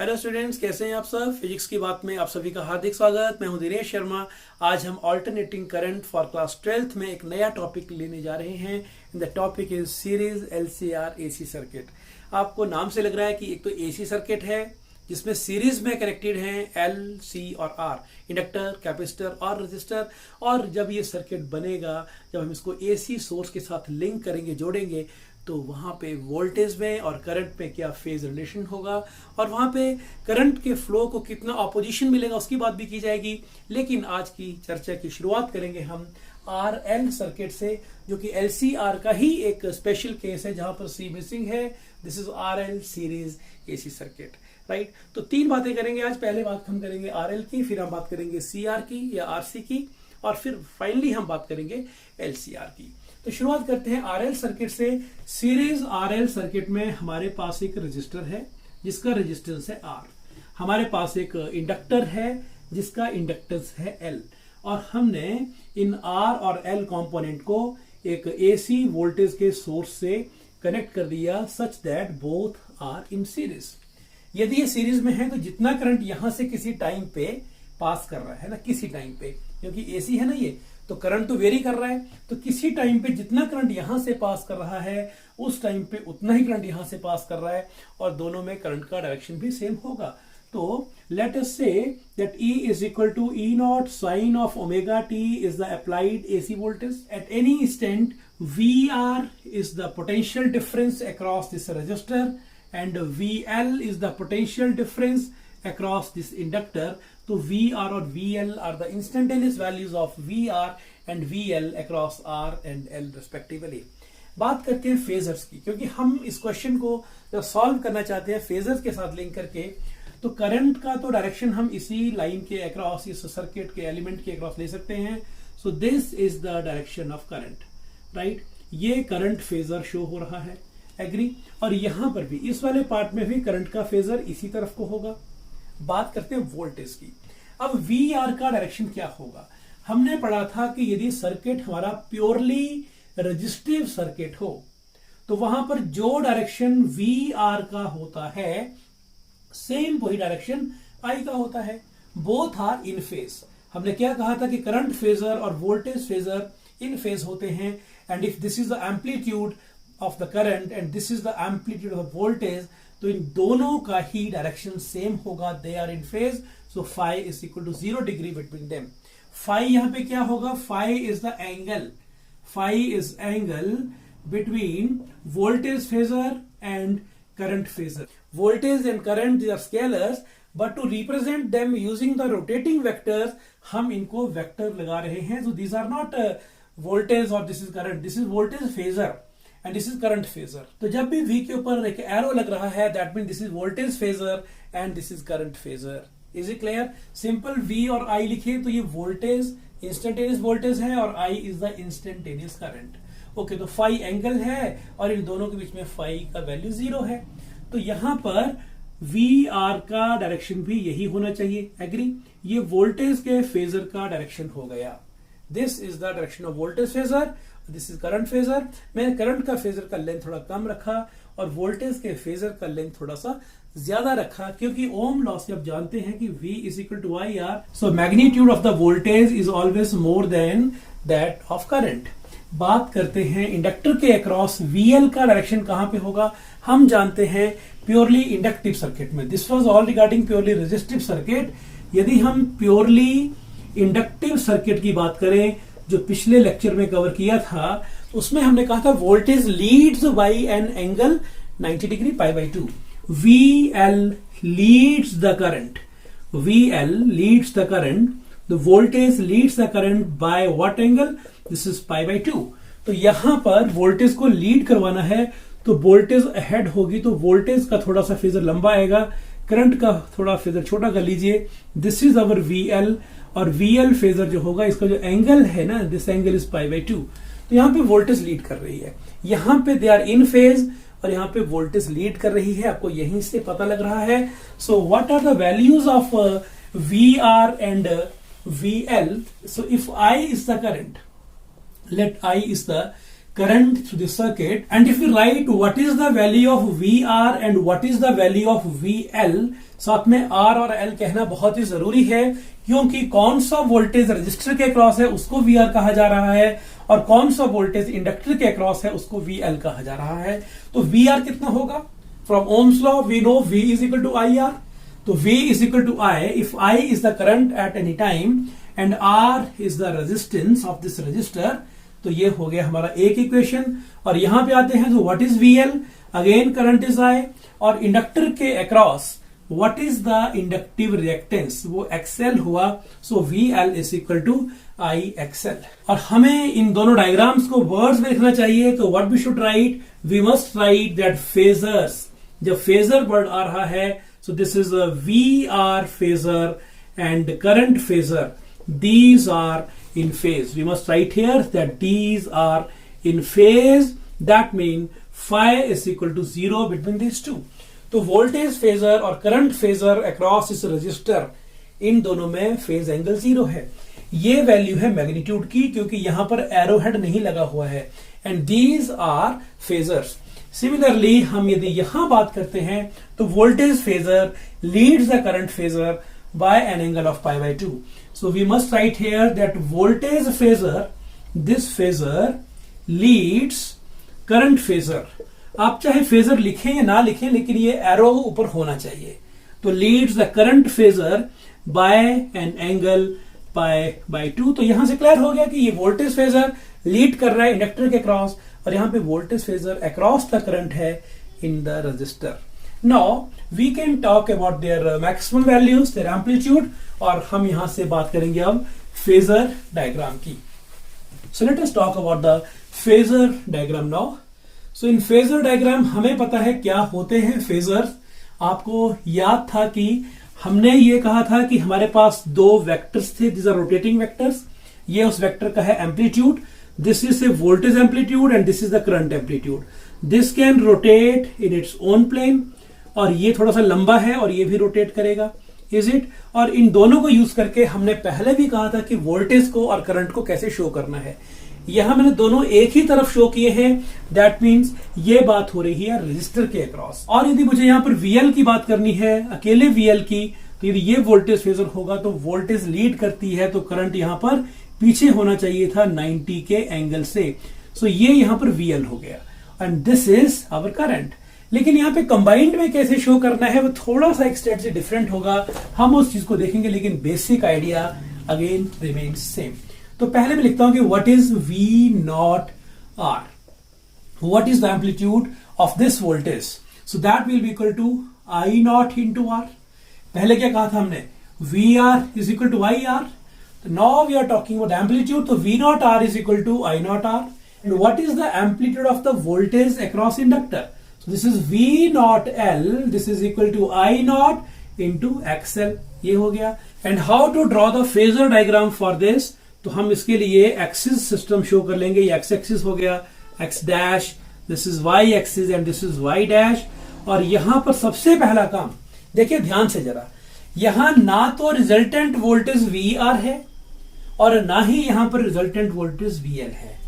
Hello students, कैसे हैं आप सब। फिजिक्स की बात में आप सभी का हार्दिक स्वागत। मैं हूं दिनेश शर्मा। आज हम alternating current for class 12th में एक नया टॉपिक लेने जा रहे हैं। The topic is series LCR AC circuit. आपको नाम से लग रहा है कि एक तो एसी सर्किट है जिसमें सीरीज में कनेक्टेड हैं एल, सी और आर, इंडक्टर, कैपेसिटर और रजिस्टर। और जब ये सर्किट बनेगा, जब हम इसको एसी सोर्स के साथ लिंक करेंगे, जोड़ेंगे, तो वहां पे वोल्टेज में और करंट में क्या फेज रिलेशन होगा और वहां पे करंट के फ्लो को कितना ऑपोजिशन मिलेगा उसकी बात भी की जाएगी। लेकिन आज की चर्चा की शुरुआत करेंगे हम आर एल सर्किट से, जो कि एलसीआर का ही एक स्पेशल केस है जहां पर सी मिसिंग है। This is R L series AC circuit, right. तो तीन बातें करेंगे आज। पहले बात हम करेंगे आर एल की, फिर हम बात करेंगे सी आर की या आर सी की, और फिर फाइनली हम बात करेंगे एलसीआर की। तो शुरुआत करते हैं आरएल सर्किट से। सीरीज आरएल सर्किट में हमारे पास एक रजिस्टर है जिसका रेजिस्टेंस है आर, हमारे पास एक इंडक्टर है जिसका इंडक्टेंस है एल, और हमने इन आर और एल कंपोनेंट को एक एसी वोल्टेज के सोर्स से कनेक्ट कर दिया such that both are in series. यदि ये सीरीज में है तो जितना करंट यहां से किसी टाइम पे पास कर रहा है ना, किसी टाइम पे, क्योंकि एसी है ना ये, तो करंट तो वेरी कर रहा है, तो किसी टाइम पे जितना करंट यहां से पास कर रहा है उस टाइम पे उतना ही करंट यहां से पास कर रहा है, और दोनों में करंट का डायरेक्शन भी सेम होगा। तो let us say that E is equal to E naught sin of omega t is the applied AC voltage at any instant. VR is the potential difference across this resistor and VL is the potential difference across this inductor. तो VR और VL are the instantaneous values of VR and VL across R and L respectively. बात करते हैं phasors की, क्योंकि हम इस question को जब सॉल्व करना चाहते हैं फेजर्स के साथ लिंक करके, तो करंट का तो डायरेक्शन हम इसी लाइन के अक्रॉस, इस सर्किट के एलिमेंट के अक्रॉस ले सकते हैं। सो this is the direction of current, right. ये करंट फेजर शो हो रहा है, एग्री। और यहां पर भी इस वाले पार्ट में भी करंट का फेजर इसी तरफ को होगा। बात करते हैं वोल्टेज की। अब वी आर का डायरेक्शन क्या होगा। हमने पढ़ा था कि यदि सर्किट हमारा प्योरली रेजिस्टिव सर्किट हो तो वहां पर जो डायरेक्शन वी आर का होता है सेम वही डायरेक्शन आई का होता है। Both are in phase. हमने क्या कहा था कि करंट फेजर और वोल्टेज फेजर इन फेज होते हैं, and if this is the amplitude of the current and this is the amplitude of voltage, तो इन दोनों का ही डायरेक्शन सेम होगा, they are in phase. So phi is equal to 0 degree between them. Phi यहां पे क्या होगा, phi is the angle, phi is angle between voltage phasor and current phasor. Voltage and current, they are scalars, but to represent them using the rotating vectors, हम इनको vector लगा रहे हैं। So these are not voltage और this is current, this is voltage phasor and this is current phasor। तो जब भी V के ऊपर एक एरो लग रहा है, that means this is voltage phasor and this is current phasor। Is it clear? Simple V और I लिखे तो ये वोल्टेज इंस्टेंटेनियस वोल्टेज है और I is the instantaneous current। Okay, तो फाई एंगल है और इन दोनों के बीच में फाई का वैल्यू 0 है। तो यहां पर वी आर का डायरेक्शन भी यही होना चाहिए, एग्री। ये वोल्टेज के फेजर का डायरेक्शन हो गया। This is the direction of voltage phasor, this is current phasor. मैंने करंट का फेजर का लेंथ थोड़ा कम रखा और वोल्टेज के फेजर का लेंथ थोड़ा सा ज्यादा रखा, क्योंकि ओम लॉ से आप जानते हैं कि V is equal to I R. So magnitude of the voltage is always more than that of current. बात करते हैं इंडक्टर के अक्रॉस VL का डायरेक्शन कहां पे होगा। हम जानते हैं प्योरली इंडक्टिव सर्किट में, this was all regarding purely resistive circuit. यदि हम प्योरली इंडक्टिव सर्किट की बात करें, जो पिछले लेक्चर में कवर किया था, उसमें हमने कहा था voltage leads by an angle 90 degree pi by 2। VL leads the current, VL leads the current, the voltage Leeds the current by what angle, this is pi by 2। तो यहां पर वोल्टेज को लीड करवाना है तो वोल्टेज अहेड होगी, तो voltage का थोड़ा सा फेजर लंबा आएगा, करंट का थोड़ा फेजर छोटा कर लीजिए। दिस इज अवर VL, और VL फेजर जो होगा, इसका जो एंगल है ना, this angle is pi by 2। तो यहां पे वोल्टेज लीड कर रही है, यहां पे दे आर इन फेज और यहां पे वोल्टेज लीड कर रही है, आपको यहीं से पता लग रहा है। So what are the values of VR and VL। So if I is the current, let I is the current through the circuit, and if we write what is the value of VR and what is the value of VL, साथ में R और L कहना बहुत ही जरूरी है, क्योंकि कौन सा वोल्टेज रजिस्टर के अक्रॉस है उसको VR कहा जा रहा है और कौन सा वोल्टेज इंडक्टर के अक्रॉस है उसको VL कहा जा रहा है। तो VR कितना होगा? From Ohm's law we know V is equal to IR, तो V is equal to I if I is the current at any time and R is the resistance of this resistor. तो ये हो गया हमारा एक equation. और यहां पे आते हैं तो what is VL, again current is I, और इंडक्टर के across what is the inductive reactance, वो XL हुआ। So VL is equal to IXL। और हमें इन दोनों डायग्राम्स को वर्ड्स में लिखना चाहिए, तो what we should write, we must write that phasors, जब फेजर वर्ड आ रहा है, so this is a VR phasor and current phasor, these are in phase. We must write here that these are in phase. That means phi is equal to 0 between these two. तो voltage phasor और current phasor across इस register, इन दोनों में phase angle 0 है। ये value है magnitude की, क्योंकि यहां पर एरो हेड नहीं लगा हुआ है, and these are phasors. Similarly हम यदि यहां बात करते हैं तो voltage phasor leads the current phasor by an angle of pi by 2. So we must write here that voltage phasor, this phasor leads current phasor. आप चाहे फेजर लिखें या ना लिखें, लेकिन ये एरो ऊपर होना चाहिए। तो leads the current phasor by an angle pi by 2. तो यहां से क्लियर हो गया कि ये वोल्टेज फेजर लीड कर रहा है इंडक्टर के क्रॉस, और यहां पे voltage phasor across the current है in the resistor. Now we can talk about their maximum values, their amplitude, और हम यहां से बात करेंगे अब फेजर डायग्राम की। So let us talk about the phasor diagram now. So in phasor diagram हमें पता है क्या होते हैं फेजर। आपको याद था कि हमने ये कहा था कि हमारे पास दो वेक्टर्स थे, these are rotating vectors। ये उस वेक्टर का है amplitude, this is a voltage amplitude and this is the current amplitude. This can rotate in its own plane, और ये थोड़ा सा लंबा है और ये भी रोटेट करेगा, इज इट। और इन दोनों को यूज करके हमने पहले भी कहा था कि वोल्टेज को और करंट को कैसे शो करना है। यहां मैंने दोनों एक ही तरफ शो किए हैं, दैट मींस ये बात हो रही है रजिस्टर के अक्रॉस। और यदि मुझे यहां पर VL की बात करनी है, अकेले VL की, तो यदि ये वोल्टेज फेजर होगा तो वोल्टेज लीड करती है, तो करंट यहां पर पीछे होना चाहिए था 90 के एंगल से। सो ये यहां पर VL हो गया and this is our current. लेकिन यहाँ पे कंबाइंड में कैसे शो करना है वो थोड़ा सा एक स्टेट से डिफरेंट होगा, हम उस चीज को देखेंगे, लेकिन basic idea again remains same. तो पहले मैं लिखता हूं कि what is V0R, what is the amplitude of this voltage, so that will be equal to I0 into R। पहले क्या कहा था हमने, VR is equal to IR। Now we are talking about amplitude, तो V0R is equal to I0R। And what is the amplitude of the voltage across inductor, so this is V0L, this is equal to I0 into XL, ये हो गया। and how to draw the phasor diagram for this, तो हम इसके लिए axis system show कर लेंगे। ये एक्स एक्सिस हो गया, x dash, this is y axis and this is y dash. और यहां पर सबसे पहला काम देखिए ध्यान से जरा, यहां ना तो रिजल्टेंट वोल्टेज VR है और ना ही यहां पर रिजल्टेंट वोल्टेज VL है।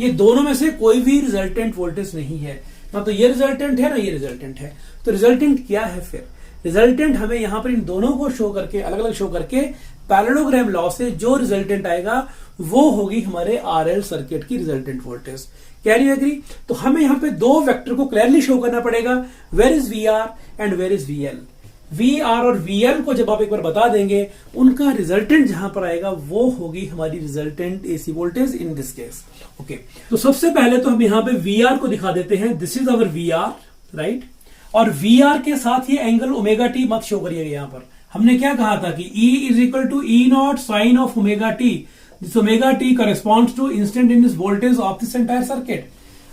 ये दोनों में से कोई भी रिजल्टेंट वोल्टेज नहीं है, ना तो ये रिजल्टेंट है ना ये रिजल्टेंट है। तो रिजल्टेंट क्या है फिर? रिजल्टेंट हमें यहां पर इन दोनों को शो करके, अलग अलग शो करके, पैरेललोग्राम लॉ से जो रिजल्टेंट आएगा वो होगी हमारे RL सर्किट की resultant voltage. Can you agree? तो हमें यहां पे दो वेक्टर को क्लियरली शो करना पड़ेगा, where is VR and where is VL। VR और VL को जब आप एक बार बता देंगे, उनका रिजल्टेंट जहां पर आएगा वो होगी हमारी resultant AC voltage in this case. Okay, तो सबसे पहले तो हम यहां पे VR को दिखा देते हैं, this is our VR, right. और VR के साथ ये एंगल ओमेगा टी मत शो करिएगा। यहां पर हमने क्या कहा था कि E is equal to E0 sine of omega t. This omega t corresponds to instantaneous voltage of this entire circuit.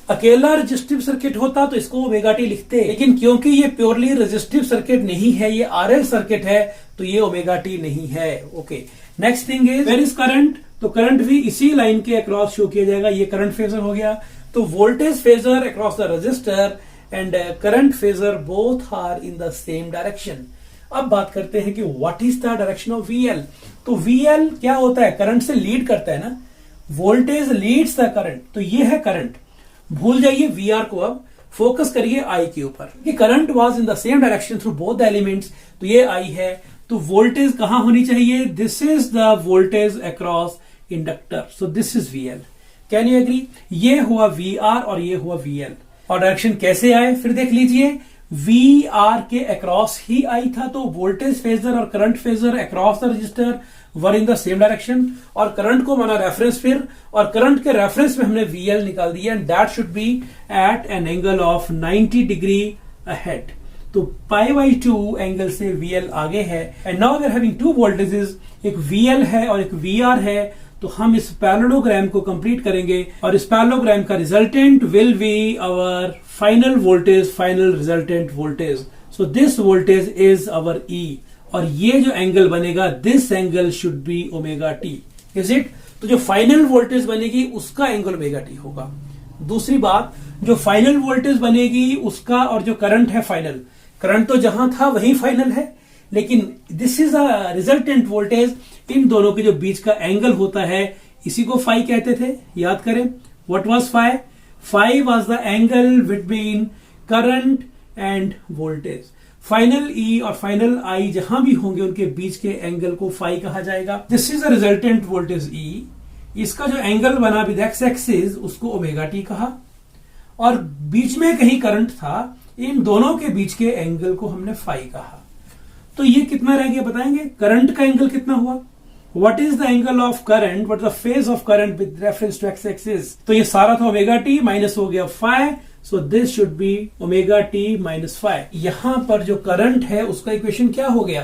अकेला रेजिस्टिव सर्किट होता तो इसको ओमेगा टी लिखते, लेकिन क्योंकि ये प्योरली रेजिस्टिव सर्किट नहीं है, ये RL सर्किट है, तो ये ओमेगा टी नहीं है। Okay, next thing is where is current, तो करंट भी इसी लाइन के अक्रॉस शो किया जाएगा, ये करंट फेजर हो गया। तो voltage phasor across the resistor and current phasor both are in the same direction. अब बात करते हैं कि what is the direction of VL। तो VL क्या होता है, करंट से लीड करता है ना, वोल्टेज लीड्स द करंट, तो ये है करंट। भूल जाइए वी आर को, अब फोकस करिए आई के ऊपर कि current was in the same direction through both the elements, तो ये आई है, तो वोल्टेज कहां होनी चाहिए, this is the voltage across inductor, so this is VL. Can you agree? ये हुआ वी आर और ये हुआ वीएल, और डायरेक्शन कैसे आए फिर देख लीजिए, वी आर के अक्रॉस ही आई था, तो वोल्टेज फेजर और current phasor across the register were in the same direction, और करंट को माना रेफरेंस फिर, और करंट के रेफरेंस में हमने वीएल निकाल दिया, and that should be at an angle of 90 degree ahead, तो पाई बाई 2 एंगल से वीएल आगे है। And now we are having two voltages, एक वीएल है और एक वीआर है, तो हम इस पैरेललोग्राम को कंप्लीट करेंगे, और इस पैरेललोग्राम का resultant will be our final voltage, final resultant voltage, so this voltage is our E, और ये जो एंगल बनेगा this angle should be omega T, is it? तो जो फाइनल वोल्टेज बनेगी उसका एंगल ओमेगा टी होगा। दूसरी बात, जो फाइनल वोल्टेज बनेगी उसका और जो करंट है फाइनल, करंट तो जहां था वहीं फाइनल है, लेकिन this is a resultant voltage, इन दोनों के जो बीच का एंगल होता है इसी को फाई कहते थे, याद करें। What was phi? Phi was the angle between current and voltage. Final E और फाइनल आई जहां भी होंगे उनके बीच के एंगल को फाई कहा जाएगा। This is the resultant voltage ई, इसका जो एंगल बना विद एक्स एक्सिस उसको ओमेगा टी कहा, और बीच में कहीं करंट था, इन दोनों के बीच के एंगल को हमने फाई कहा। तो ये कितना रह गया बताएंगे? करंट का एंगल कितना हुआ? What is the angle of current? What is the phase of current with reference to x axis? तो ये सारा था ओमेगा टी, माइनस हो गया phi, so this should be omega t minus phi. यहां पर जो करंट है उसका इक्वेशन क्या हो गया?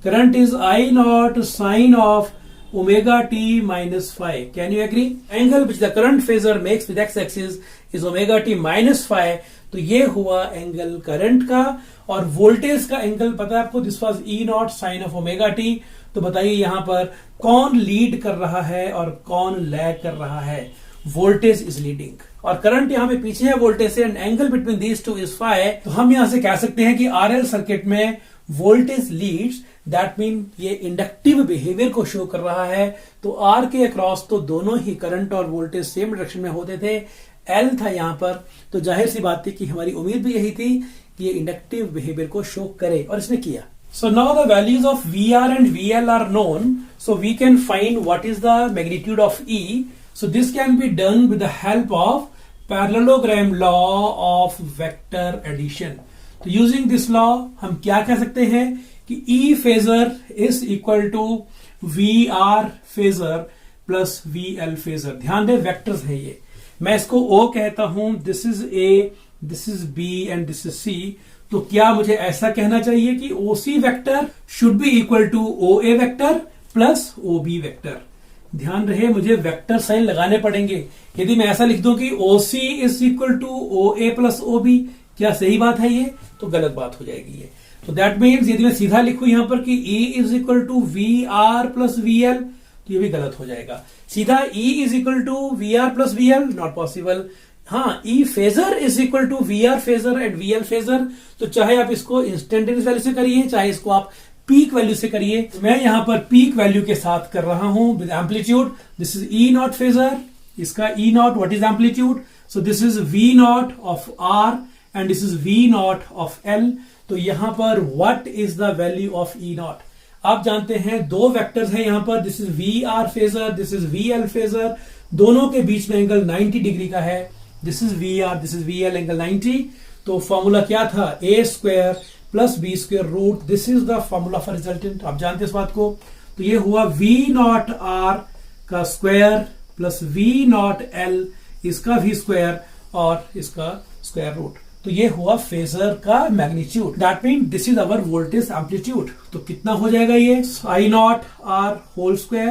Current is I naught sine of omega t minus phi. Can you agree? Angle which the current phasor makes with X axis is omega t minus phi, तो ये हुआ एंगल करंट का, और वोल्टेज का angle पता है आपको, this was E not sine of omega T. तो बताइए यहां पर कौन लीड कर रहा है और कौन लैग कर रहा है? वोल्टेज इज लीडिंग, और करंट यहां पे पीछे है वोल्टेज से, and angle between these two is phi. तो हम यहां से कह सकते हैं कि आरएल सर्किट में वोल्टेज लीड्स, दैट मीन ये इंडक्टिव बिहेवियर को शो कर रहा है। तो आर के अक्रॉस तो दोनों ही करंट और वोल्टेज सेम डायरेक्शन में होते थे, एल था यहां पर, तो जाहिर सी बात थी कि हमारी उम्मीद भी यही थी कि ये इंडक्टिव बिहेवियर को शो करे, और इसने किया। So now the values of VR and VL are known, so we can find what is the magnitude of E. So this can be done with the help of parallelogram law of vector addition. तो using this law हम क्या कह सकते हैं कि E phasor is equal to VR phasor plus VL phasor। ध्यान दें vectors है ये, मैं इसको O कहता हूं, this is A, this is B and this is C। तो क्या मुझे ऐसा कहना चाहिए कि OC vector should be equal to OA vector plus OB vector? ध्यान रहे मुझे वेक्टर साइन लगाने पड़ेंगे। यदि मैं ऐसा लिख दूं कि OC is equal to OA plus OB, क्या सही बात है ये? तो गलत बात हो जाएगी ये। तो दैट मीन्स यदि मैं सीधा लिखूं यहां पर कि E is equal to VR plus VL, तो ये भी गलत हो जाएगा। सीधा E is equal to VR plus VL, not possible. हाँ, E phasor is equal to VR phasor and VL phasor, तो चाहे आप इसको इंस्टेंटेनियस वैल्यू से करिए, चाहे इसको आप पीक वैल्यू से करिए। मैं यहां पर पीक वैल्यू के साथ कर रहा हूं with amplitude. This is E naught phasor, इसका E naught what is amplitude, so this is V naught of R and this is V naught of L. तो यहां पर what is the value of E naught? आप जानते हैं दो vectors हैं यहां पर, this is V R phasor, this is V L phasor, दोनों के बीच में एंगल 90 डिग्री का है। This is V R, this is V L, angle 90। तो फॉर्मूला क्या था? A square plus B square root, this is the formula for resultant. आप जानते हैं इस बात को। तो ये हुआ वी नॉट आर का square plus V naught L, इसका भी स्क्वायर और इसका स्क्वायर रूट। तो ये हुआ फेजर का magnitude, that mean this is our voltage amplitude. तो कितना हो जाएगा ये? I naught R whole square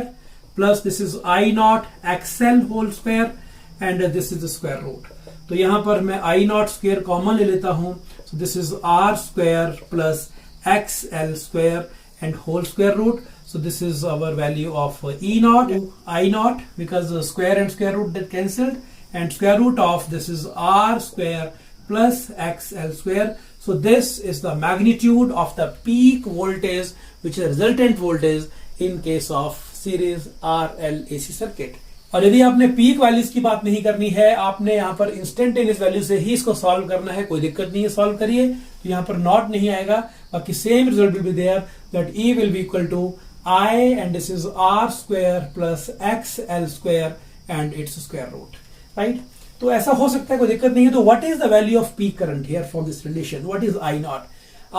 plus this is I naught XL whole square and this is the square root. तो यहां पर मैं आई नॉट स्क्वायर कॉमन ले लेता हूं, so this is R square plus X L square and whole square root. So this is our value of E naught, I naught, because the square and square root get cancelled, and square root of this is R square plus XL square. So this is the magnitude of the peak voltage, which is resultant voltage in case of series RL AC circuit. और यदि आपने peak values की बात नहीं करनी है, आपने यहाँ पर इंस्टेंटेनियस वैल्यू से ही इसको सॉल्व करना है, कोई दिक्कत नहीं है, सॉल्व करिए। तो यहाँ पर नॉट नहीं आएगा, बाकी same result will be there that E will be equal to I and this is R square plus X L square and it's square root, right. तो ऐसा हो सकता है, कोई दिक्कत नहीं है। तो what is the value of peak current here from this relation? What is I not?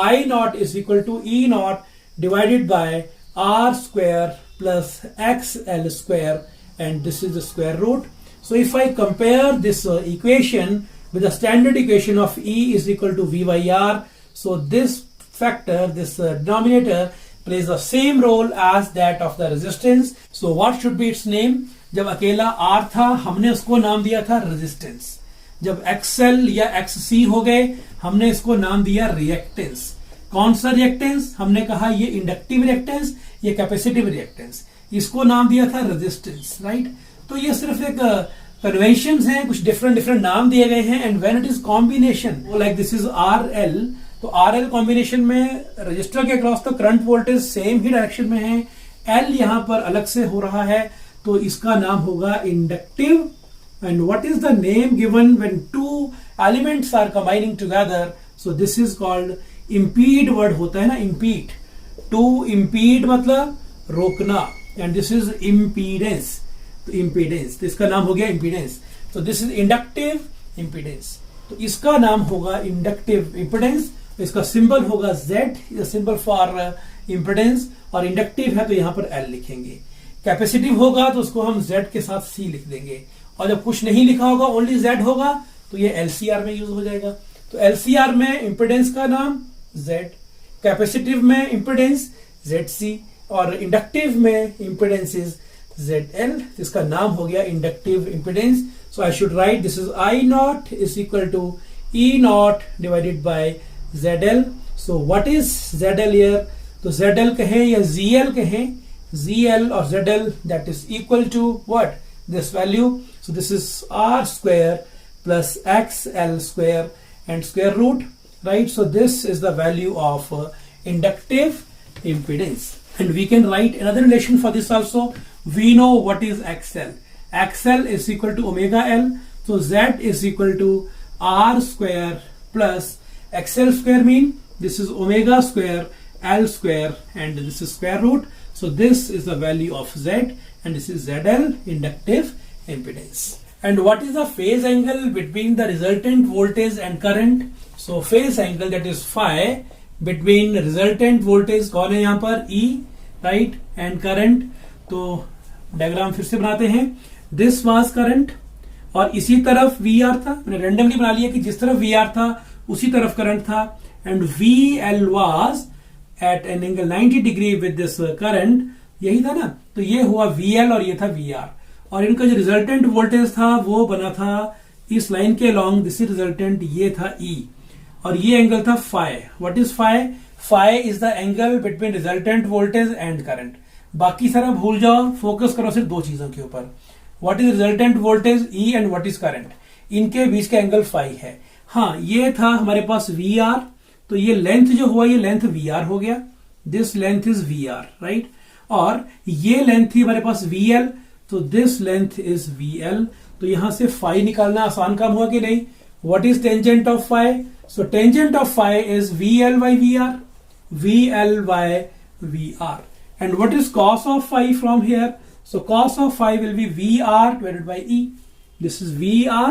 I not is equal to E not divided by R square plus X L square and this is the square root. So if I compare this equation with the standard equation of E is equal to V by R, so this factor, this denominator plays the same role as that of the resistance. So what should be its name? जब अकेला R था हमने उसको नाम दिया था resistance. जब XL या XC हो गए हमने इसको नाम दिया reactance. कौन सा reactance? हमने कहा ये inductive reactance, ये capacitive reactance. इसको नाम दिया था रेजिस्टेंस, राइट। तो ये सिर्फ एक कन्वेंशंस हैं, कुछ डिफरेंट नाम दिए गए हैं। And when it is combination like this is R L, तो आर एल कॉम्बिनेशन में रजिस्टर के अक्रॉस तो करंट वोल्टेज सेम ही डायरेक्शन में है, एल यहां पर अलग से हो रहा है, तो इसका नाम होगा inductive. And what is the name given when two elements are combining together? So this is called impede. Word होता है ना इम्पीड, टू इम्पीड मतलब रोकना, एंड दिस इज इम्पीडेंस। तो इम्पीडेंस, तो इसका नाम हो गया इम्पीडेंस। तो दिस इज इंडक्टिव इम्पीडेंस, तो इसका नाम होगा इंडक्टिव इम्पीडेंस। तो इसका सिंबल होगा Z, सिंबल फॉर इम्पीडेंस, और इंडक्टिव है तो यहां पर L लिखेंगे। कैपेसिटिव होगा तो उसको हम Z के साथ C लिख देंगे, और जब कुछ नहीं लिखा होगा ओनली Z होगा तो ये LCR में यूज हो जाएगा। तो LCR में इम्पीडेंस का नाम Z, कैपेसिटिव में इम्पीडेंस ZC, और इंडक्टिव में इम्पीडेंस इज ZL, इसका नाम हो गया inductive impedance. So I should write this is I not is equal to E not divided by ZL। So what is ZL here? तो ZL कहें या ZL कहें, ZL और ZL that is equal to what? This value. So this is R square plus XL square and square root, right. So this is the value of inductive impedance. And we can write another relation for this also. We know what is XL. XL is equal to omega L. So Z is equal to R square plus XL square mean this is omega square L square and this is square root. So this is the value of Z and this is ZL, inductive impedance. And what is the phase angle between the resultant voltage and current? So phase angle that is phi between resultant voltage कौन है यहां पर? E, right, and current. तो diagram फिर से बनाते हैं। This was current और इसी तरफ VR था, मैंने रेंडमली बना लिया कि जिस तरफ VR था उसी तरफ करंट था। And VL was at an angle 90 degree with this current, यही था ना। तो ये हुआ VL और ये था VR, और इनका जो रिजल्टेंट वोल्टेज था वो बना था इस लाइन के अलोंग, दिस रिजल्टेंट ये था E, और ये एंगल था phi. What is phi? Phi is the angle between resultant voltage and current. बाकी सारा भूल जाओ, फोकस करो सिर्फ दो चीजों के ऊपर, what is resultant voltage E and what is current. इनके बीच का एंगल फाई है। हाँ, ये था हमारे पास VR, तो ये लेंथ जो हुआ ये लेंथ VR हो गया, this length is VR, right. और ये लेंथ थी हमारे पास VL, तो दिस लेंथ इज VL। तो यहां से फाई निकालना आसान काम हुआ कि नहीं? What is tangent of phi? So tangent of phi is VL by VR, VL by VR. And what is cos of phi from here? So cos of phi will be VR divided by E. This is VR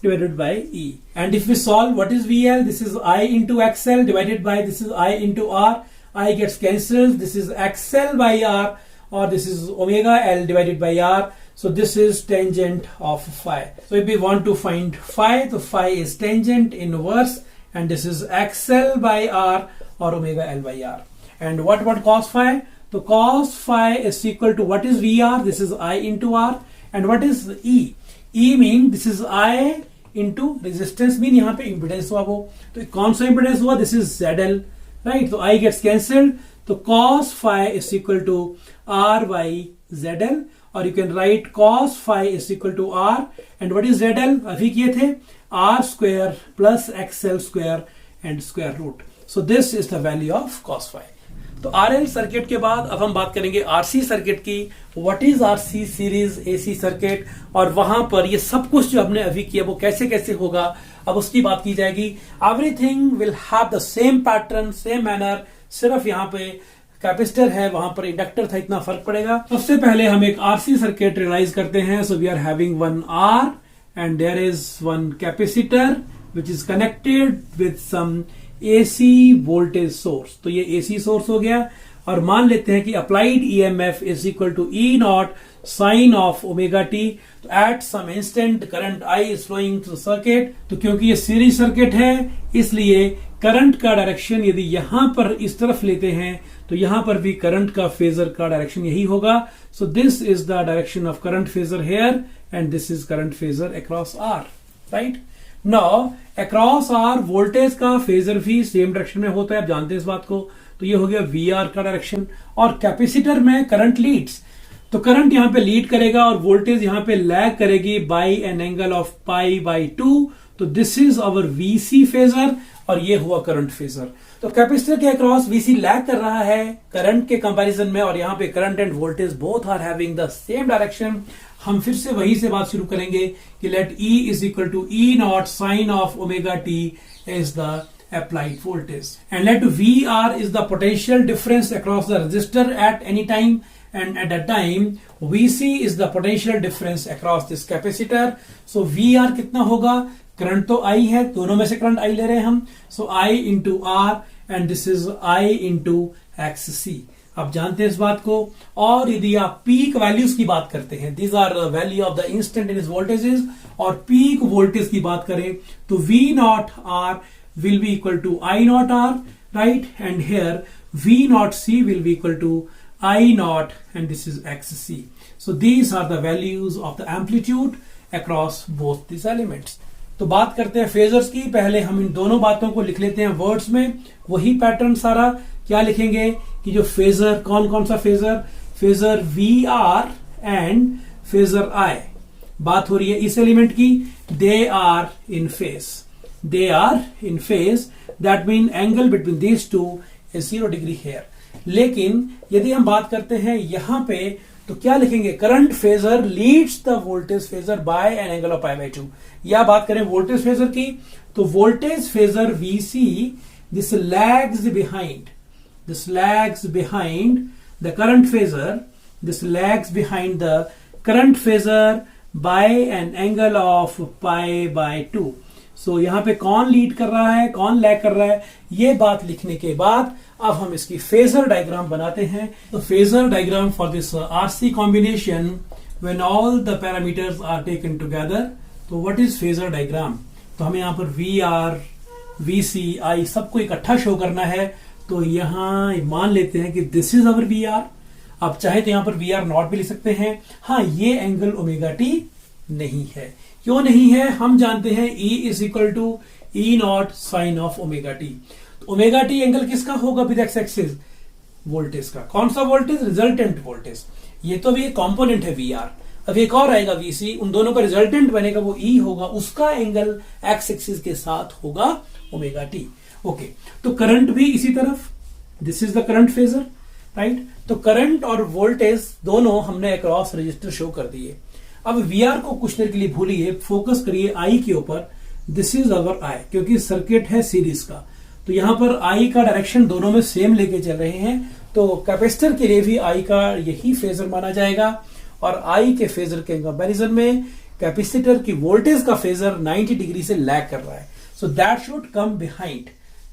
divided by E. And if we solve, what is VL? This is I into XL divided by this is I into R. I gets cancelled. This is XL by R, or this is omega L divided by R. So this is tangent of phi. So if we want to find phi, so phi is tangent inverse. And this is XL by R or omega L by R. And what cos phi? So cos phi is equal to what is VR? This is I into R. And what is E? E mean this is I into resistance mean यहाँ पे impedance हुआ वो, तो कौन सा impedance हुआ? This is ZL, right? तो I gets cancelled. तो cos phi is equal to R by ZL, or you can write cos phi is equal to R. And what is ZL? अभी किए थे R square plus XL square and square root. So this is the value of cos phi. तो RL circuit के बाद अब हम बात करेंगे आरसी सर्किट की। What is RC series AC circuit, और वहां पर ये सब कुछ जो हमने अभी किया वो कैसे कैसे होगा, अब उसकी बात की जाएगी। Everything will have the same pattern, same manner, सिर्फ यहाँ पे कैपेसिटर है, वहां पर इंडक्टर था, इतना फर्क पड़ेगा। सबसे पहले हम एक आरसी सर्किट रियलाइज करते हैं। So we are having one R and there is one capacitor which is connected with some AC voltage source. तो ये एसी सोर्स हो गया, और मान लेते हैं कि applied EMF is equal to E not sine of omega T. तो at some instant current I is flowing through circuit. तो क्योंकि ये सीरीज सर्किट है इसलिए करंट का डायरेक्शन यदि यहां पर इस तरफ लेते हैं तो यहां पर भी करंट का फेजर का डायरेक्शन यही होगा। So this is the direction of current phasor here and this is current phasor across R, right. Now across R voltage का फेजर भी सेम डायरेक्शन में होता है, आप जानते हैं इस बात को। तो ये हो गया वी आर का डायरेक्शन, और कैपेसिटर में करंट लीड्स, तो करंट यहां पे लीड करेगा और वोल्टेज यहां पे लैग करेगी by an angle of pi by 2। तो this is our VC phasor, और ये हुआ करंट फेजर। तो कैपेसिटर के अक्रॉस वीसी लैग कर रहा है करंट के कंपैरिजन में, और यहां पे current and voltage both are having the same direction. हम फिर से वही से बात शुरू करेंगे कि let E is equal to E not sine of omega T is the applied voltage, and let VR is the potential difference across the resistor at any time, and at that time VC is the potential difference across this capacitor. So VR कितना होगा, current तो I है, दोनों में से current I ले रहे हैं हम, so I into R and this is I into XC। आप जानते हैं इस बात को। और यदि आप पीक वैल्यूज की बात करते हैं, these are value of the instantaneous voltages, और पीक वोल्टेज की बात करें तो V not R will be equal to I naught R, right? And here V naught C will be equal to I naught, and this is XC. So these are the values of the amplitude across both these elements. तो बात करते हैं phasors की। पहले हम इन दोनों बातों को लिख लेते हैं वर्ड्स में, वही पैटर्न सारा। क्या लिखेंगे कि जो फेजर, कौन कौन सा phasor, phasor VR and phasor I, बात हो रही है इस एलिमेंट की, they are in phase, they are in phase, that mean angle between these two is 0 degree here। लेकिन यदि हम बात करते हैं यहां पे तो क्या लिखेंगे, current phasor leads the voltage phasor by an angle of pi by 2। या बात करें वोल्टेज फेजर की तो voltage phasor VC this lags behind the current phasor, this lags behind the current phasor by an angle of pi by 2। सो यहां पे कौन lead कर रहा है, कौन लैग कर रहा है, ये बात लिखने के बाद अब हम इसकी फेजर डायग्राम बनाते हैं। तो phasor diagram for this RC combination when all the parameters are taken together. तो व्हाट इज फेजर डायग्राम, तो हमें यहां पर VR, VC, I सबको इकट्ठा शो करना है। तो यहां मान लेते हैं कि दिस इज अवर VR। आप चाहे तो यहां पर VR नॉट भी लिख सकते हैं। हाँ, ये एंगल ओमेगा टी नहीं है। क्यों नहीं है, हम जानते हैं E is equal to E not sine of omega T. तो ओमेगा टी एंगल किसका होगा विद एक्स एक्सिस, वोल्टेज का। कौन सा वोल्टेज, रिजल्टेंट वोल्टेज। ये तो भी एक कॉम्पोनेंट है VR। अब एक और आएगा VC, उन दोनों का रिजल्टेंट बनेगा वो E होगा, उसका एंगल एक्स एक्सिस के साथ होगा ओमेगा टी। ओके, तो करंट भी इसी तरफ, this is the current phasor, right. तो करंट और वोल्टेज दोनों हमने अक्रॉस रजिस्टर शो कर दिए। अब VR को कुछ देर के लिए भूलिए, फोकस करिए I के ऊपर। दिस इज अवर I, क्योंकि सर्किट है सीरीज का, तो यहां पर I का डायरेक्शन दोनों में सेम लेके चल रहे हैं। तो कैपेसिटर के लिए भी I का यही फेजर माना जाएगा, और I के फेजर के कंपैरिजन में कैपेसिटर की वोल्टेज का फेजर 90 डिग्री से लैग कर रहा है। So that should come behind,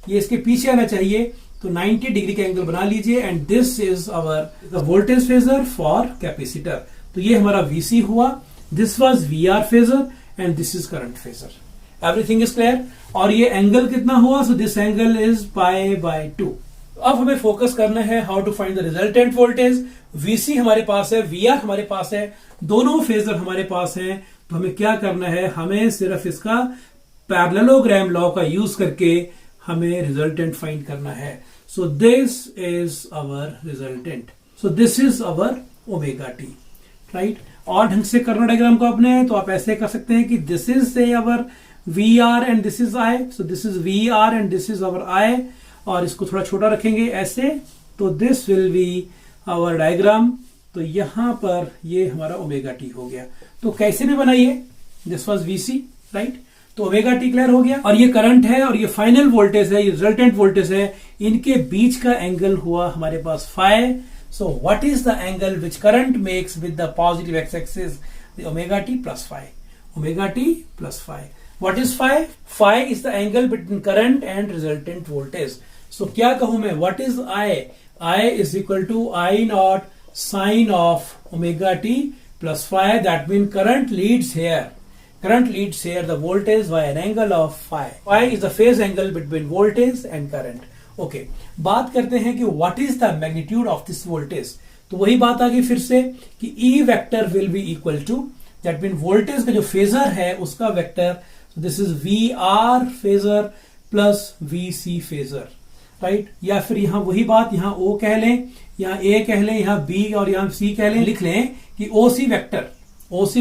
ये इसके पीछे आना चाहिए। तो 90 डिग्री का एंगल बना लीजिए, and this is our the voltage phasor for capacitor. तो ये हमारा VC हुआ, this was VR phasor and this is current phasor. Everything is clear. और ये एंगल कितना हुआ, so this angle is pi by 2। अब हमें फोकस करना है how to find the resultant voltage. VC हमारे पास है, VR हमारे पास है, दोनों फेजर हमारे पास है। तो हमें क्या करना है, हमें सिर्फ इसका पैरेललोग्राम लॉ का यूज करके हमें रिजल्टेंट फाइंड करना है। So this is our resultant, so this is our omega T, right. और ढंग से करना डायग्राम को अपने, तो आप ऐसे कर सकते हैं कि दिस इज से our VR and this is I, so this is VR and this is our I, और इसको थोड़ा छोटा रखेंगे ऐसे, तो this will be our diagram. तो यहां पर ये हमारा ओमेगा टी हो गया। तो कैसे भी बनाइए, दिस वाज वीसी, राइट। तो ओमेगा टी क्लियर हो गया, और ये करंट है और ये फाइनल वोल्टेज है, ये रिजल्टेंट वोल्टेज है, इनके बीच का एंगल हुआ हमारे पास phi. So what is the angle which current makes with the positive X axis? The omega T plus phi, omega T plus phi. What is phi? Phi is the angle between current and resultant voltage. So क्या कहूं मैं, what is I? I is equal to I naught sine of omega T plus phi. That means current leads here. Current leads here the voltage by an angle of phi. Phi is the phase angle between voltage and current. Okay. बात करते हैं कि what is the magnitude of this voltage. तो वही बात आ गई फिर से कि E vector will be equal to, that means voltage का जो phasor है उसका vector. So this is VR phasor plus VC phasor. Right, या फिर यहां वही बात, यहां O कह लें, यहां A कह लें, यहां B और यहां C कह लें, लिख लें कि OC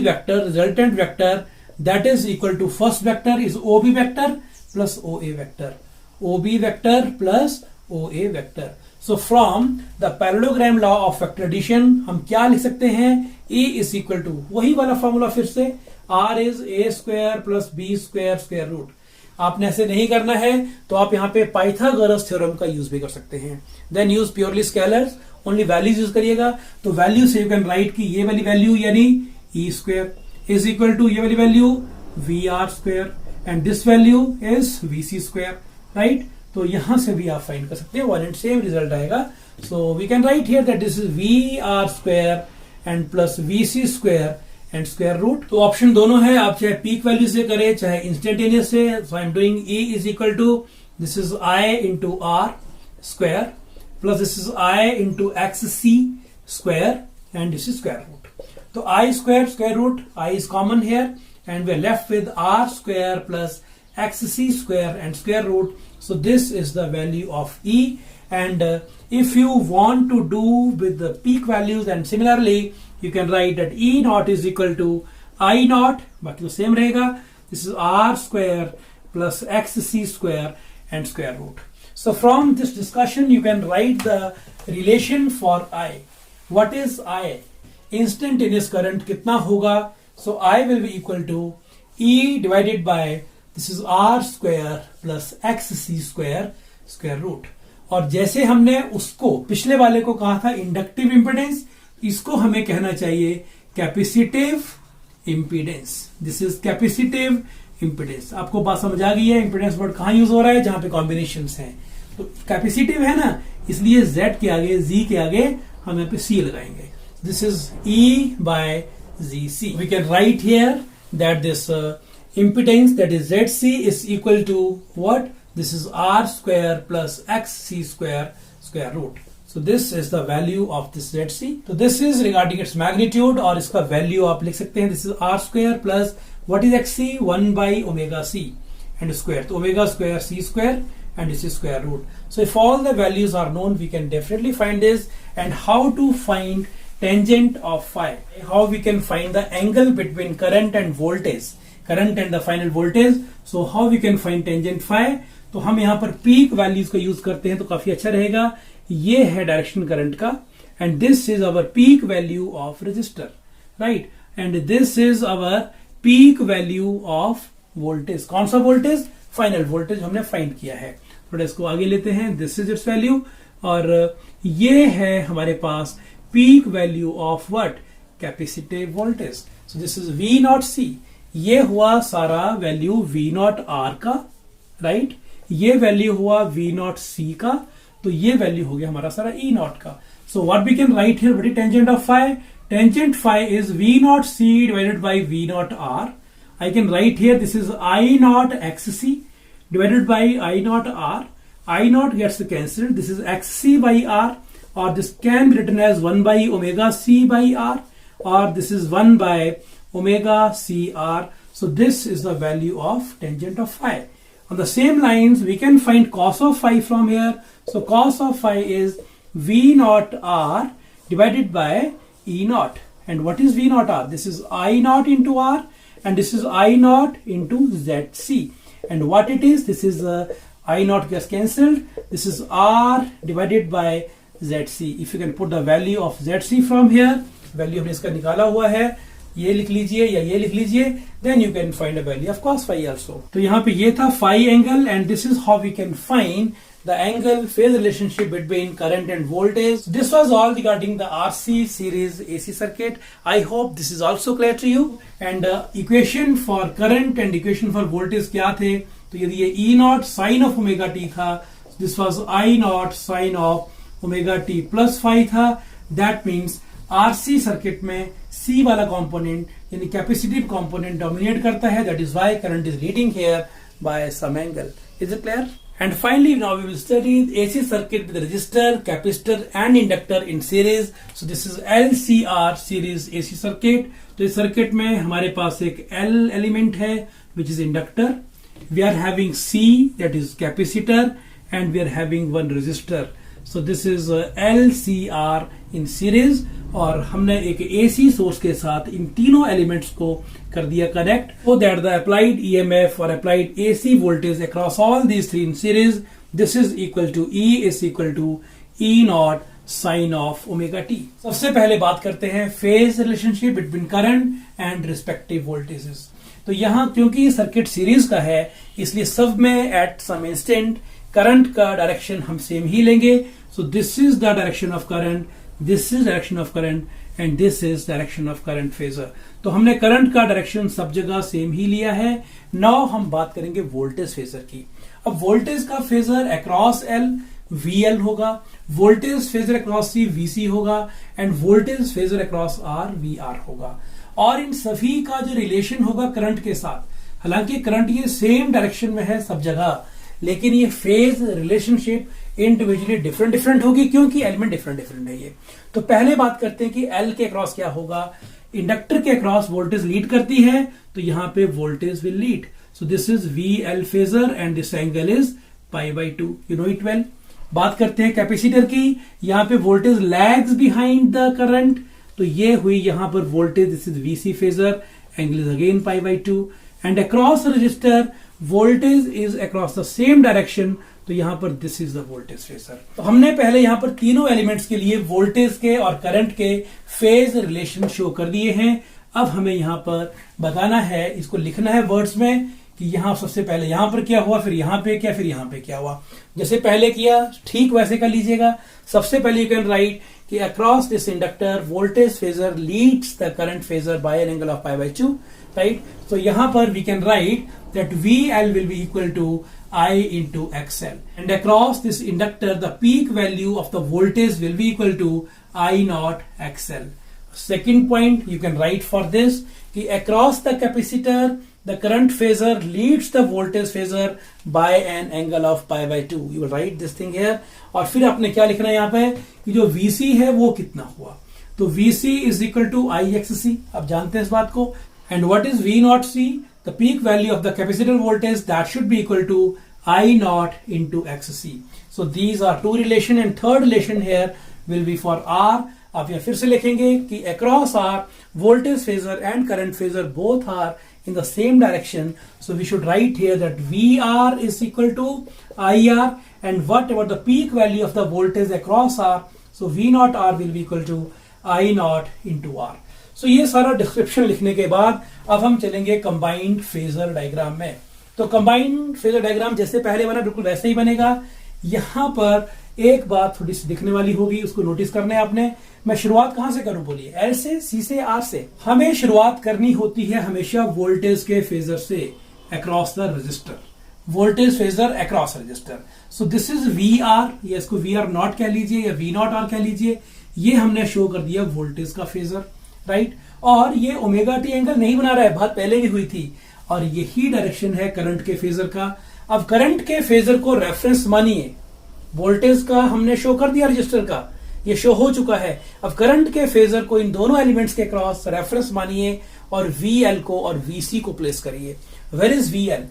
vector resultant vector that is equal to first vector is OB vector plus OA vector, OB vector plus OA vector. So from the parallelogram law of vector addition हम क्या लिख सकते हैं? E इज इक्वल टू वही वाला formula फिर से, R is A square plus B square square root. आपने ऐसे नहीं करना है तो आप यहाँ पे पाइथागोरस थ्योरम का यूज भी कर सकते हैं। Then use purely scalars, only values use करिएगा। तो वैल्यू से यू कैन राइट कि ये वाली वैल्यू यानी E square is equal to ये वाली value V R square and this value is V C square, right. तो यहां से भी आप फाइंड कर सकते हैं, वन एंड सेम रिजल्ट आएगा। So we can write here that this is V R square and plus V C square and square root. तो ऑप्शन दोनों है, आप चाहे पीक वैल्यू से करें चाहे इंस्टेंटेनियस से। So I am doing E is equal to this is I into R square plus this is I into X C square and this is square root. तो I square square root, I is common here and we are left with R square plus X C square and square root. So this is the value of E, and if you want to do with the peak values, and similarly you can write that E naught is equal to I naught, बाकी तो same रहेगा, this is R square plus XC square and square root. So from this discussion you can write the relation for I. What is I? Instantaneous current कितना होगा? So I will be equal to E divided by this is R square plus XC square square root। और जैसे हमने उसको पिछले वाले को कहा था इंडक्टिव इंपेडेंस, इसको हमें कहना चाहिए capacitive impedance. This is capacitive impedance. आपको बात समझ आ गई है? इंपेडेंस वर्ड कहां यूज हो रहा है? जहां पे कॉम्बिनेशंस हैं। तो कैपेसिटिव है ना, इसलिए Z के आगे, Z के आगे हम यहाँ पे C लगाएंगे। This is E by ZC। We can write here that this impedance, that is ZC, is equal to what? This is R square plus XC square square root. So this is the value of this ZC. So this is regarding its magnitude, और इसका value आप लिख सकते हैं, this is R square plus what is XC? 1 by omega C and square. So omega square C square and this is square root. So if all the values are known, we can definitely find this. And how to find tangent of phi? How we can find the angle between current and voltage? Current and the final voltage. So how we can find tangent phi? तो हम यहां पर peak values का use करते हैं तो काफी अच्छा रहेगा। ये है डायरेक्शन करंट का and this is our peak value of resistor, right, and this is our peak value of voltage. कौन सा वोल्टेज? फाइनल वोल्टेज हमने फाइंड किया है। थोड़ा इसको आगे लेते हैं, दिस इज इट्स वैल्यू, और ये है हमारे पास peak value of what? Capacitive voltage. So this is V not C। ये हुआ सारा वैल्यू V नॉट R का, राइट, ये वैल्यू हुआ V नॉट C का, तो ये वैल्यू हो गया हमारा सारा E नॉट का। So what we can write here, what is tangent of phi? Tangent phi is V not C divided by V not R। I can write here this is I not XC divided by I not R। I not gets cancelled, this is XC by R, और this can be written as 1 by omega C by R, or this is 1 by omega CR. So this is the value of tangent of phi. On the same lines, we can find cos of phi from here. So cos of phi is V naught R divided by E naught. And what is V naught R? This is I naught into R, and this is I naught into ZC. And what it is? This is I naught gets cancelled. This is R divided by ZC. If you can put the value of ZC from here, value हमने इसका निकाला हुआ है, ये लिख लीजिए या ये लिख लीजिए, then you can find a value of cos phi also. तो यहाँ पे ये था phi angle and this is how we can find the angle phase relationship between current and voltage. This was all regarding the RC series AC circuit. I hope this is also clear to you. And equation for current and equation for voltage क्या थे? तो यदि ये E naught sin of omega t था, this was I naught sin of omega t plus phi था. That means RC circuit में C वाला component यानी कैपेसिटिव कंपोनेंट डोमिनेट करता है. That is why current is leading here by some angle. Is it clear? And finally, now we will study AC circuit with resistor, capacitor and inductor in series. So this is LCR series AC circuit. तो इस circuit में hamaरे पास एक L element है which is inductor. We are having C, that is capacitor, and we are having one resistor. So this is LCR in series. और हमने एक AC source के साथ इन तीनों एलिमेंट्स को कर दिया connect, so that the applied EMF or applied AC voltage across all these three in series, this is equal to E is equal to E naught sin of omega t. सबसे पहले बात करते हैं phase relationship between current and respective voltages. तो यहाँ क्योंकि circuit series का है इसलिए सब में एट सम इंस्टेंट करंट का डायरेक्शन हम सेम ही लेंगे. सो this is the direction of current, this is direction of current and this is direction of current phasor. तो हमने करंट का डायरेक्शन सब जगह सेम ही लिया है. नाउ हम बात करेंगे वोल्टेज फेजर की. अब वोल्टेज का फेजर अक्रॉस एल VL होगा, voltage phasor across C VC होगा end voltage phasor across R VR होगा. और इन सभी का जो रिलेशन होगा करंट के साथ, हालांकि करंट ये सेम डायरेक्शन में है सब जगह, लेकिन ये फेज रिलेशनशिप इंडिविजुअली डिफरेंट होगी क्योंकि एलिमेंट डिफरेंट है ये. तो पहले बात करते हैं कि एल के अक्रॉस क्या होगा. इंडक्टर के अक्रॉस वोल्टेज लीड करती है तो यहां पे voltage will lead. So this is VL phasor and this angle is π/2. You know it well. बात करते हैं कैपेसिटर की. यहां पे voltage lags behind the current, तो ये हुई यहां पर voltage, this is VC phasor, angle is again π/2. And across resistor voltage is across the same direction, तो यहां पर this is the voltage phasor. तो हमने पहले यहां पर तीनों एलिमेंट्स के लिए वोल्टेज के और करंट के फेज रिलेशन शो कर दिए हैं. अब हमें यहां पर बताना है, इसको लिखना है वर्ड्स में कि यहां सबसे पहले यहां पर क्या हुआ, फिर यहां पे क्या, फिर यहां पे क्या हुआ. जैसे पहले किया ठीक वैसे कर लीजिएगा. सबसे पहले यू कैन राइट कि across this inductor voltage phasor leads the current phasor by an angle of π/2, right. तो यहां पर we can write that VL will be equal to I into XL, and across this inductor the peak value of the voltage will be equal to I naught XL. Second point you can write for this कि across the capacitor the current phasor leads the voltage phasor by an angle of π/2. You will write this thing here. और फिर आपने क्या लिखना है यहाँ पे कि जो VC है वो कितना हुआ. तो VC is equal to IXC, आप जानते हैं इस बात को. And what is V naught C? The peak value of the capacitor voltage that should be equal to I naught into XC. So these are two relation and third relation here will be for R. आप यहाँ फिर से लिखेंगे कि across R voltage phasor and current phasor both are in the same direction. So we should write here that VR is equal to IR and whatever the peak value of the voltage across R, so V naught R will be equal to I naught into R. So ये सारा description लिखने के बाद अब हम चलेंगे combined phasor diagram में. तो कंबाइंड फेजर डायग्राम जैसे पहले बना बिल्कुल वैसे ही बनेगा. यहां पर एक बात थोड़ी सी दिखने वाली होगी, उसको नोटिस करना है आपने. मैं शुरुआत कहां से करूं बोलिए, एल से, सी से, आर से. हमें शुरुआत करनी होती है हमेशा वोल्टेज के फेजर से across the register. Voltage phasor across register. So this is VR, या इसको VR नॉट कह लीजिए या V नॉट आर कह लीजिए. ये हमने शो कर दिया वोल्टेज का फेजर, राइट. और ये ओमेगा टी एंगल नहीं बना रहा है, बात पहले भी हुई थी. और यही डायरेक्शन है करंट के फेजर का. अब करंट के फेजर को रेफरेंस मानिए. वोल्टेज का हमने शो कर दिया रजिस्टर का, ये शो हो चुका है. अब करंट के फेजर को इन दोनों एलिमेंट्स के क्रॉस रेफरेंस मानिए और VL को और VC को प्लेस करिए. Where is VL?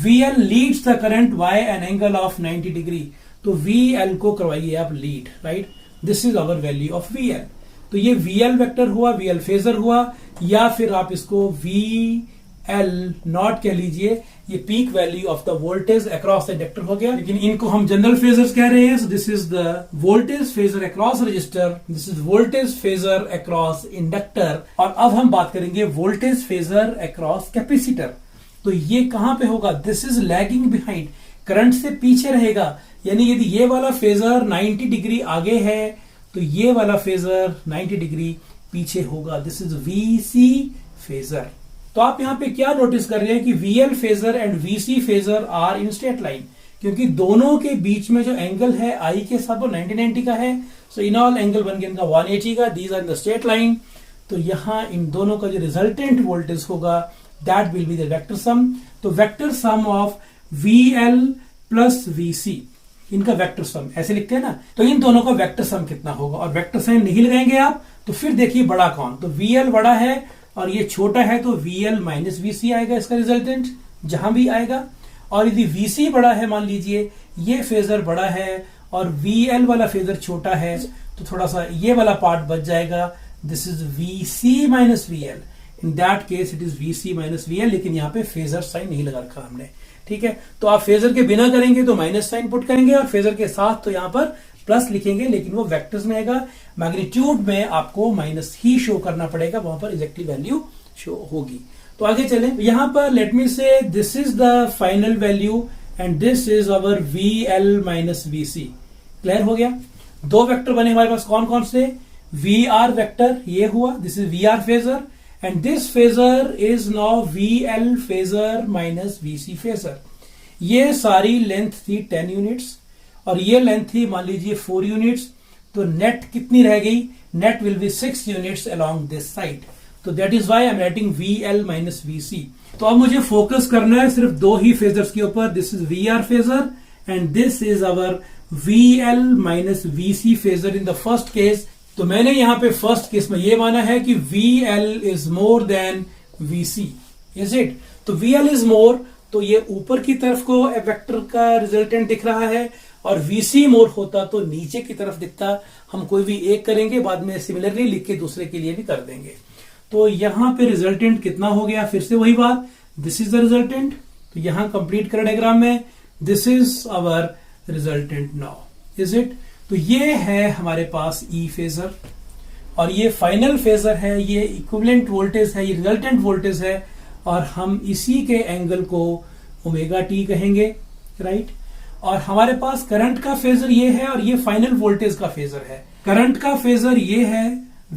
VL leads the current by an angle of 90 degree. तो VL को करवाइए आप lead, right. This is our value of VL. तो ये VL वेक्टर हुआ, VL फेजर हुआ, या फिर आप इसको V एल नॉट कह लीजिए, ये peak value of the voltage across the inductor हो गया, लेकिन इनको हम जनरल फेजर्स कह रहे हैं. सो this is the voltage phasor across register, this is voltage phasor across inductor. और अब हम बात करेंगे वोल्टेज फेजर अक्रॉस कैपेसिटर. तो ये कहां पे होगा? This is lagging behind, current से पीछे रहेगा. यानी यदि ये वाला फेजर 90 डिग्री आगे है तो ये वाला फेजर 90 डिग्री पीछे होगा. This is VC phasor. तो आप यहां पे क्या नोटिस कर रहे हैं कि VL phasor and VC phasor are in straight line, क्योंकि दोनों के बीच में जो एंगल है आई के साथ वो 90 का है. सो इन ऑल एंगल बन गया इनका 180 का. These are in the straight line. तो यहां इन दोनों का जो रिजल्टेंट वोल्टेज होगा that will be the vector sum. तो vector sum of VL plus VC, इनका वेक्टर सम ऐसे लिखते हैं ना. तो इन दोनों का वेक्टर सम कितना होगा? और वेक्टर साइन नहीं लगाएंगे आप तो फिर देखिए बड़ा कौन. तो VL बड़ा है और ये छोटा है तो VL माइनस VC आएगा इसका रिजल्टेंट जहां भी आएगा. और यदि VC बड़ा है, मान लीजिए ये फेजर बड़ा है और VL वाला फेजर छोटा है, तो थोड़ा सा ये वाला पार्ट बच जाएगा. This is VC minus VL. In that case it is VC minus VL, लेकिन यहाँ पे फेजर साइन नहीं लगा रखा हमने. ठीक है, तो आप फेजर के बिना करेंगे तो माइनस साइन पुट करेंगे और फेजर के साथ तो यहां पर प्लस लिखेंगे, लेकिन वो वेक्टर्स में आएगा. मैग्नीट्यूड में आपको माइनस ही शो करना पड़ेगा, वहां पर एग्जैक्टली वैल्यू शो होगी. तो आगे चलें. यहां पर लेट मी से this is the final value and this is our VL minus VC. Clear हो गया? दो वेक्टर बने हमारे पास. कौन कौन से? VR वेक्टर ये हुआ, this is VR phasor, and this phasor is now VL phasor minus VC phasor. ये सारी लेंथ थी 10 यूनिट्स और ये लेंथ थी मान लीजिए 4 यूनिट्स. तो नेट कितनी रह गई? Net will be 6 units along this side. तो that is why I am writing VL minus VC. तो अब मुझे फोकस करना है सिर्फ दो ही फेजर्स के ऊपर. This is VR phasor and this is our VL minus VC phasor in the first case. तो मैंने यहां पे फर्स्ट केस में ये माना है कि VL is more than VC. Is it? तो VL इज मोर, तो ये ऊपर की तरफ को वेक्टर का रिजल्टेंट दिख रहा है, और VC मोर होता तो नीचे की तरफ दिखता. हम कोई भी एक करेंगे, बाद में सिमिलरली लिख के दूसरे के लिए भी कर देंगे. तो यहां पे रिजल्टेंट कितना हो गया? फिर से वही बात, दिस इज द रिजल्टेंट. तो यहां कंप्लीट कर डायग्राम में, this is our resultant now. Is it? तो ये है हमारे पास E फेजर और ये फाइनल फेजर है, ये इक्विवेलेंट वोल्टेज है, ये रिजल्टेंट वोल्टेज है, और हम इसी के एंगल को ओमेगा टी कहेंगे. राइट? और हमारे पास करंट का फेजर ये है और ये फाइनल वोल्टेज का फेजर है. करंट का फेजर ये है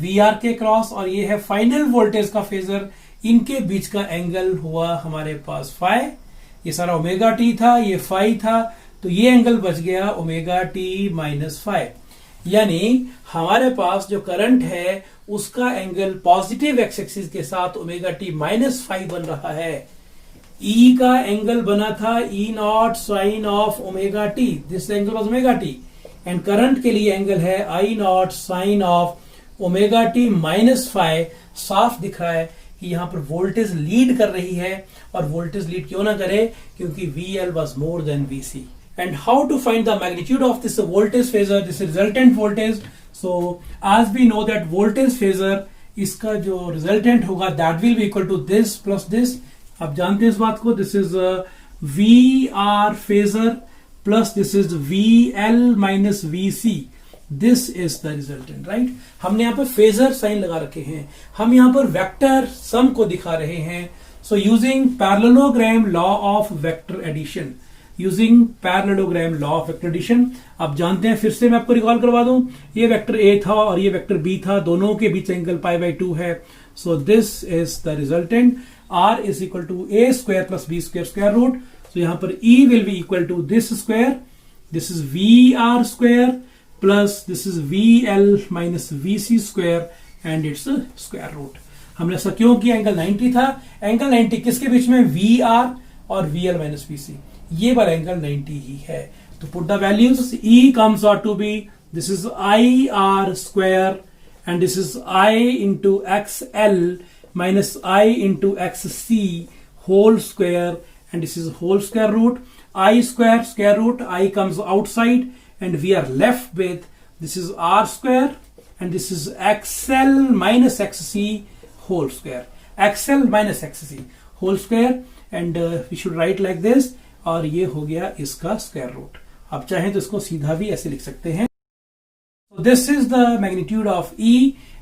VR के क्रॉस और ये है फाइनल वोल्टेज का फेजर. इनके बीच का एंगल हुआ हमारे पास फाई. ये सारा ओमेगा टी था, ये फाई था, तो ये एंगल बच गया ओमेगा टी माइनस फाई. यानी हमारे पास जो करंट है उसका एंगल पॉजिटिव एक्स एक्सिस के साथ ओमेगा टी माइनस फाई बन रहा है. E का एंगल बना था E not sine of omega t. This angle was omega t. And current के लिए एंगल है I not sine of omega t minus phi. साफ दिख रहा है कि यहां पर वोल्टेज लीड कर रही है, और वोल्टेज लीड क्यों ना करे? क्योंकि VL was more than VC. And how to find the magnitude of this voltage phasor, this resultant voltage? So as we know that voltage phasor, इसका जो resultant होगा that will be equal to this plus this. आप जानते हैं इस बात को. This is VR phasor plus this is VL minus VC. This is the resultant, right? हमने यहाँ पर phasor साइन लगा रखे हैं. हम यहाँ पर वेक्टर सम को दिखा रहे हैं. So using parallelogram law of vector addition. Using parallelogram law of vector addition. आप जानते हैं, फिर से मैं आपको रिकॉल करवा दूं, ये वेक्टर ए था और ये वेक्टर बी था, दोनों के बीच एंगल π/2 है. So this is the resultant. R is equal to A square plus B square square root. So यहां पर E will be equal to this square, this is VR square plus this is VL minus VC square and it's square root. हमने ऐसा क्यों किया? Angle 90 था. Angle 90 किसके बीच में? VR और VL माइनस VC. ये वाला एंगल 90 ही है. तो put the values. E comes out to be, this is IR square and this is I into XL minus I into XC whole square, and this is whole square root. I square root, I comes outside and we are left with, this is R square and this is XL minus XC whole square. XL minus XC whole square and we should write like this, और ये हो गया इसका square root. आप चाहें तो इसको सीधा भी ऐसे लिख सकते हैं। So this is the magnitude of E,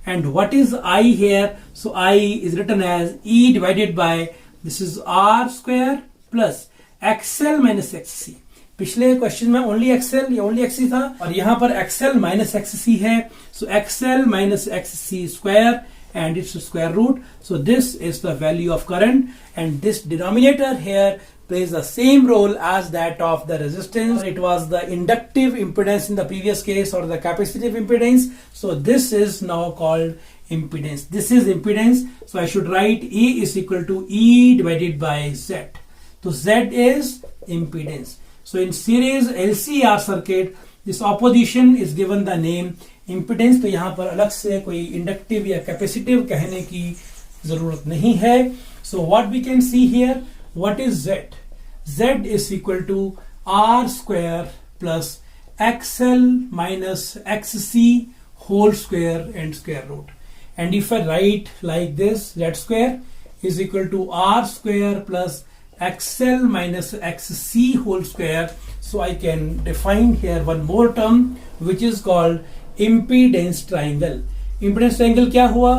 and what is I here? So I is written as E divided by this is R square plus XL minus XC। पिछले क्वेश्चन में ओनली XL या only XC था, और यहां पर XL minus XC है। So XL minus XC square and its square root. So this is the value of current, and this denominator here plays the same role as that of the resistance. It was the inductive impedance in the previous case, or the capacitive impedance. So this is now called impedance. This is impedance. So I should write E is equal to E divided by Z. So Z is impedance. So in series LCR circuit, this opposition is given the name impedance। तो यहां पर अलग से कोई inductive या capacitive कहने की जरूरत नहीं है। So what we can see here, what is Z? Z is equal to R square plus XL minus XC whole square and square root. And if I write like this, Z square is equal to R square plus XL minus XC whole square. So I can define here one more term which is called impedance triangle. Impedance triangle क्या हुआ?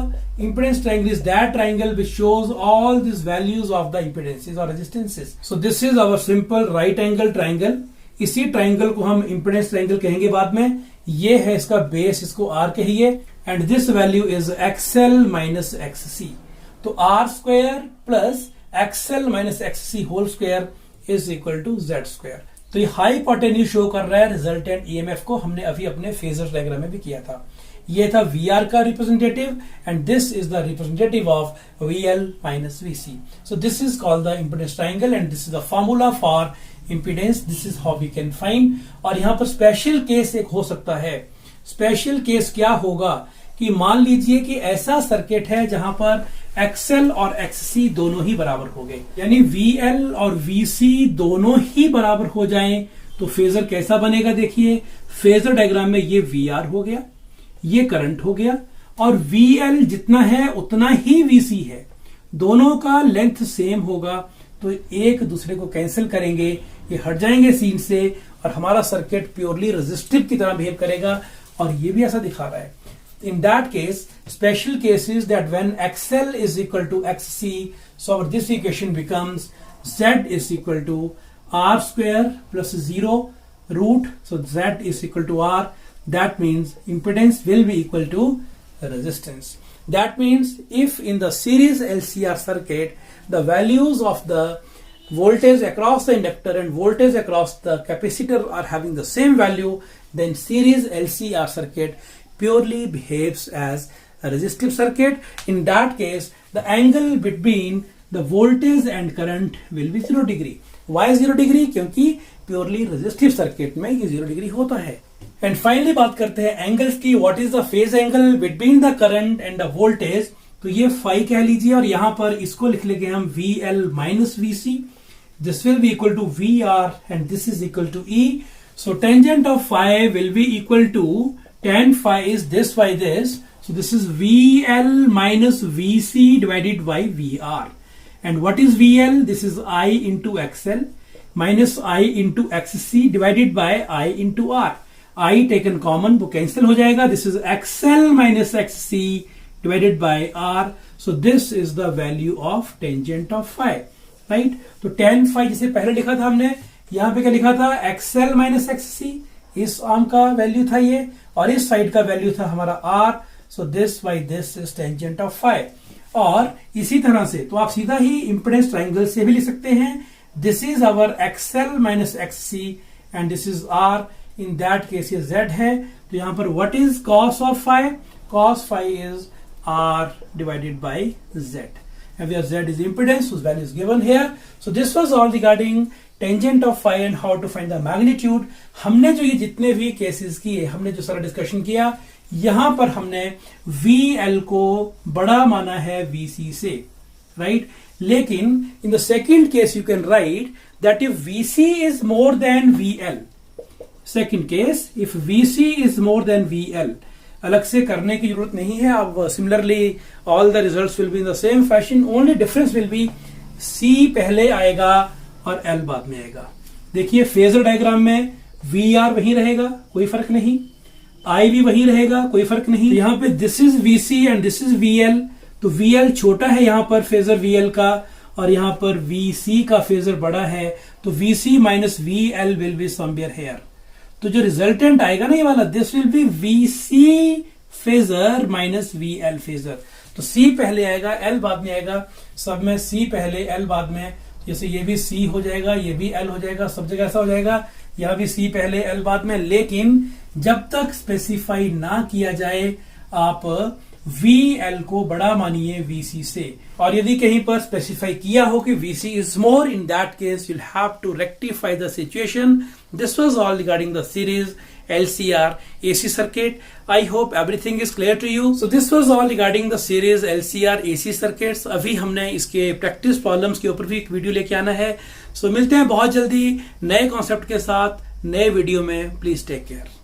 Impedance triangle is that triangle which shows all these values of the impedances or resistances. So this is our simple right angle triangle. इसी triangle को हम impedance triangle कहेंगे बाद में। ये है इसका बेस, इसको R कहिए, and this value is XL minus XC. तो R square plus XL minus XC whole square is equal to Z square. तो ये हाई पोटेंशियल शो कर रहा है रिजल्टेंट ईएमएफ को। हमने अभी अपने फेजर डायग्राम में भी किया था। ये था VR का representative, and this is the representative of VL minus VC। So this is called the impedance triangle, and this is the formula for impedance. This is how we can find. और यहाँ पर special case एक हो सकता है। Special case क्या होगा कि मान लीजिए कि ऐसा सर्किट है जहां पर XL और XC दोनों ही बराबर हो गए, यानी VL और VC दोनों ही बराबर हो जाएं, तो फेजर कैसा बनेगा? देखिए फेजर डायग्राम में ये VR हो गया, ये करंट हो गया, और VL जितना है उतना ही VC है। दोनों का लेंथ सेम होगा, तो एक दूसरे को कैंसिल करेंगे, ये हट जाएंगे सीन से, और हमारा सर्किट प्योरली रेजिस्टिव की तरह बिहेव करेगा। और ये भी ऐसा दिखा रहा है। In that case, special case is that when XL is equal to XC, so this equation becomes Z is equal to R square plus 0 root. So Z is equal to R. That means impedance will be equal to resistance. That means if in the series LCR circuit, the values of the voltage across the inductor and voltage across the capacitor are having the same value, then series LCR circuit purely behaves as a resistive circuit. In that case, the angle between the voltage and current will be 0 degree. Why 0 degree? क्योंकि purely resistive circuit में ये 0 degree होता है। And finally बात करते हैं angles की। What is the phase angle between the current and the voltage? तो ये phi कह लीजिए, और यहां पर इसको लिख लेंगे हम VL minus VC. This will be equal to VR, and this is equal to E. So tangent of phi will be equal to tan phi is this by this. So this is VL minus VC divided by VR. And what is VL? This is I into XL minus I into XC divided by I into R. I taken common, वो cancel हो जाएगा. This is XL minus XC divided by R. So this is the value of tangent of phi. Right? तो tan phi जिसे पहले लिखा था हमने, यहाँ पे क्या लिखा था? XL minus XC. इस आर्म का वैल्यू था ये, और इस साइड का वैल्यू था हमारा R. So this by this is tangent of phi. और इसी तरह से तो आप सीधा ही इंपेडेंस ट्राइंगल से भी लिख सकते हैं। This is our XL minus XC and this is R. In that case ये Z है, तो यहां पर what is cos of phi? Cos phi is R divided by Z. And where Z is impedance, whose value is given here. So this was all regarding tangent of phi and how to find the magnitude. हमने जो ये जितने भी cases किए, हमने जो सारा discussion किया, यहां पर हमने VL को बड़ा माना है VC से, राइट? लेकिन in the second case you can write that if VC is more than VL, second case if VC is more than VL, अलग से करने की जरूरत नहीं है। अब similarly all the results will be in the same fashion, only difference will be C पहले आएगा और L बाद में आएगा। देखिए फेजर डायग्राम में VR वही रहेगा, कोई फर्क नहीं, I भी वही रहेगा, कोई फर्क नहीं। तो यहाँ पे this is VC and this is VL, तो VL छोटा है यहाँ पर फेजर VL का, और यहाँ पर VC का फेजर बड़ा है, तो VC minus VL will be somewhere here. तो जो रिजल्टेंट आएगा ना ये वाला, this will B VC phasor minus VL phasor. तो C पहले आएगा, L बाद में आएगा, सब में C पहले L बाद में। जैसे ये भी C हो जाएगा, ये भी L हो जाएगा, सब जगह ऐसा हो जाएगा, यहां भी C पहले L बाद में। लेकिन जब तक स्पेसिफाई ना किया जाए आप VL को बड़ा मानिए VC से, और यदि कहीं पर स्पेसिफाई किया हो कि VC is more, in that case you'll have to rectify the situation. This was all regarding the series LCR AC circuit. I hope everything is clear to you. So this was all regarding the series LCR AC circuits. अभी हमने इसके practice problems के ऊपर भी एक video लेके आना है। So मिलते हैं बहुत जल्दी नए कॉन्सेप्ट के साथ नए वीडियो में। Please take care.